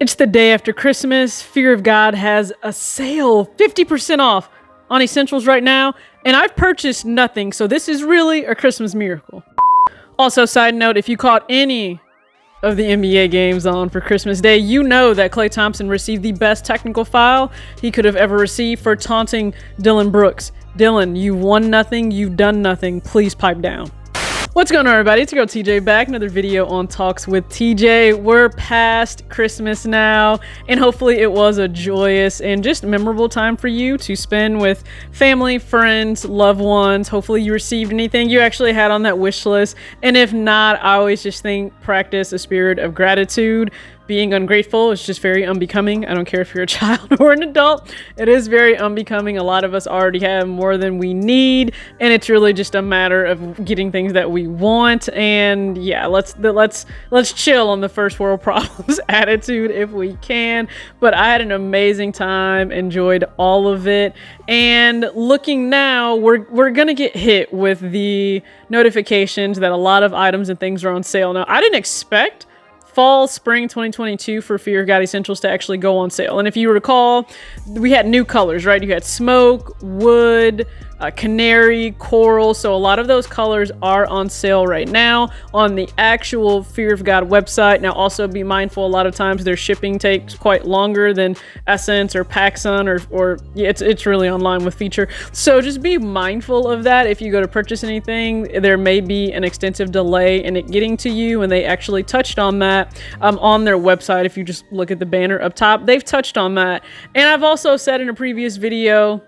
It's the day after Christmas. Fear of God has a sale, 50% off on essentials right now, and I've purchased nothing, so this is really a Christmas miracle. Also, side note, if you caught any of the NBA games on for Christmas Day, you know that Klay Thompson received the best technical foul he could have ever received for taunting Dylan Brooks. Dylan, you won nothing, you've done nothing, please pipe down. What's going on, everybody? It's your girl TJ back. Another video on Talks with TJ. We're past Christmas now, and hopefully it was a joyous and just memorable time for you to spend with family, friends, loved ones. Hopefully you received anything you actually had on that wish list, and if not, I always just think practice a spirit of gratitude. Being ungrateful is just very unbecoming. I don't care if you're a child or an adult. It is very unbecoming. A lot of us already have more than we need, and it's really just a matter of getting things that we want. And yeah, let's chill on the first world problems attitude if we can. But I had an amazing time, enjoyed all of it. And looking now, we're gonna get hit with the notifications that a lot of items and things are on sale. Now, I didn't expect fall spring 2022 for Fear of God essentials to actually go on sale. And if you recall, we had new colors, right? You had smoke, wood, canary, coral. So a lot of those colors are on sale right now on the actual Fear of God website. Now also be mindful, a lot of times their shipping takes quite longer than Essence or PacSun or yeah, it's really online with feature. So just be mindful of that. If you go to purchase anything, there may be an extensive delay in it getting to you, and they actually touched on that on their website. If you just look at the banner up top, they've touched on that. And I've also said in a previous video,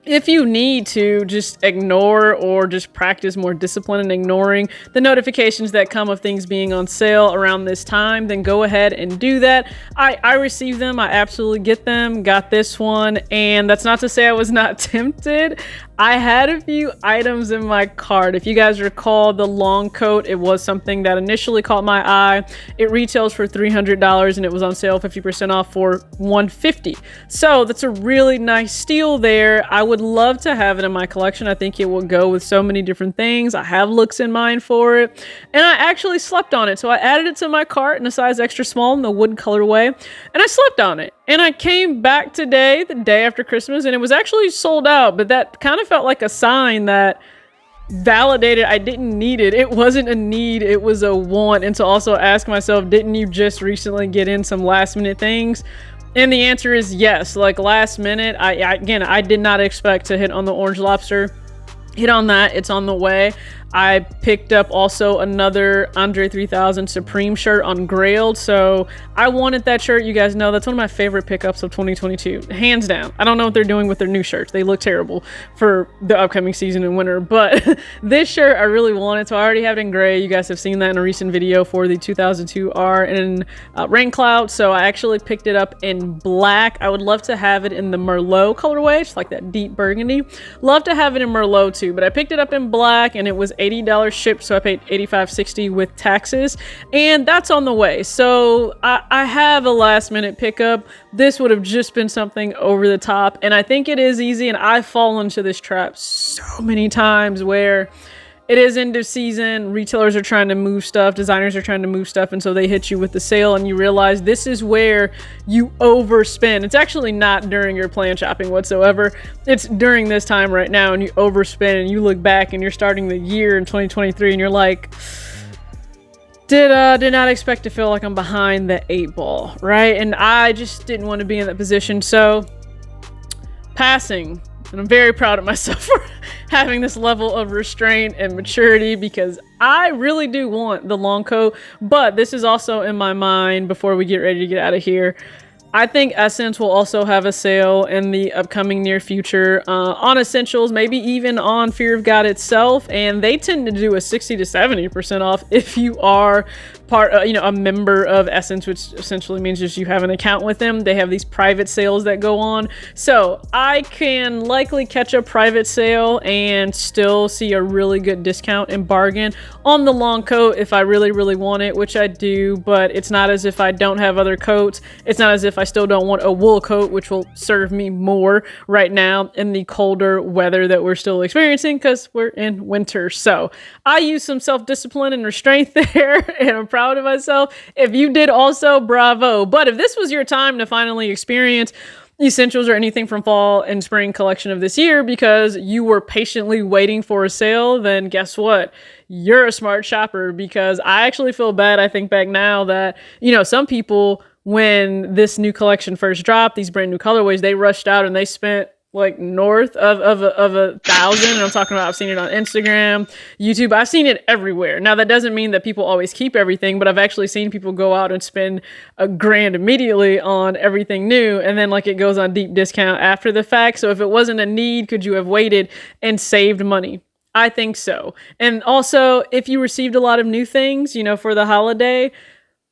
if you need to just ignore or just practice more discipline in ignoring the notifications that come of things being on sale around this time, then go ahead and do that. I received them. I absolutely get them. Got this one. And that's not to say I was not tempted. I had a few items in my cart. If you guys recall the long coat, it was something that initially caught my eye. It retails for $300 and it was on sale 50% off for $150. So that's a really nice steal there. I would love to have it in my collection. I think it will go with so many different things. I have looks in mind for it, and I actually slept on it. So I added it to my cart in a size extra small in the wood colorway, and I slept on it. And I came back today, the day after Christmas, and it was actually sold out, but that kind of felt like a sign that validated I didn't need it. It wasn't a need, it was a want. And to also ask myself, didn't you just recently get in some last minute things? And the answer is yes. Like last minute, I did not expect to hit on the orange lobster. Hit on that, it's on the way. I picked up also another Andre 3000 Supreme shirt on Grailed, so I wanted that shirt. You guys know that's one of my favorite pickups of 2022, hands down. I don't know what they're doing with their new shirts. They look terrible for the upcoming season and winter, but this shirt I really wanted, so I already have it in gray. You guys have seen that in a recent video for the 2002 R in Rain Cloud, so I actually picked it up in black. I would love to have it in the Merlot colorway, just like that deep burgundy. Love to have it in Merlot too, but I picked it up in black and it was $80 shipped, so I paid $85.60 with taxes, and that's on the way. So I have a last minute pickup. This would have just been something over the top, and I think it is easy, and I've fallen into this trap so many times where it is end of season, retailers are trying to move stuff, designers are trying to move stuff, and so they hit you with the sale, and you realize this is where you overspend. It's actually not during your planned shopping whatsoever. It's during this time right now, and you overspend, and you look back, and you're starting the year in 2023, and you're like, did not expect to feel like I'm behind the 8 ball, right? And I just didn't want to be in that position, so passing. And I'm very proud of myself for having this level of restraint and maturity, because I really do want the long coat. But this is also in my mind before we get ready to get out of here. I think Essence will also have a sale in the upcoming near future on essentials, maybe even on Fear of God itself. And they tend to do a 60 to 70% off if you are a member of Essence, which essentially means just you have an account with them. They have these private sales that go on. So I can likely catch a private sale and still see a really good discount and bargain on the long coat if I really, really want it, which I do. But it's not as if I don't have other coats. It's not as if I still don't want a wool coat, which will serve me more right now in the colder weather that we're still experiencing because we're in winter. So I use some self-discipline and restraint there, and I'm proud proud of myself. If you did also, bravo. But if this was your time to finally experience essentials or anything from fall and spring collection of this year because you were patiently waiting for a sale, then guess what? You're a smart shopper, because I actually feel bad. I think back now that, some people, when this new collection first dropped, these brand new colorways, they rushed out and they spent like north of 1,000. And I'm talking about, I've seen it on Instagram, YouTube. I've seen it everywhere. Now, that doesn't mean that people always keep everything, but I've actually seen people go out and spend $1,000 immediately on everything new. And then like it goes on deep discount after the fact. So if it wasn't a need, could you have waited and saved money? I think so. And also, if you received a lot of new things, for the holiday,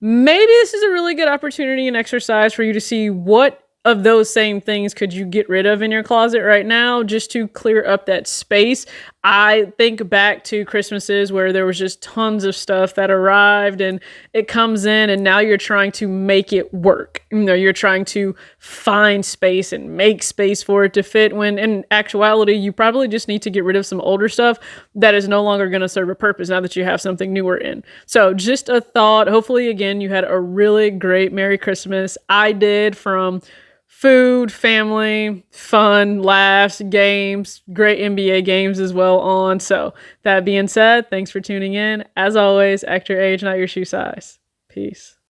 maybe this is a really good opportunity and exercise for you to see what of those same things could you get rid of in your closet right now, just to clear up that space. I think back to Christmases where there was just tons of stuff that arrived and it comes in, and now you're trying to make it work. You're trying to find space and make space for it to fit, when in actuality, you probably just need to get rid of some older stuff that is no longer going to serve a purpose now that you have something newer in. So just a thought. Hopefully, again, you had a really great Merry Christmas. I did, from food, family, fun, laughs, games, great NBA games as well on. So that being said, thanks for tuning in. As always, act your age, not your shoe size. Peace.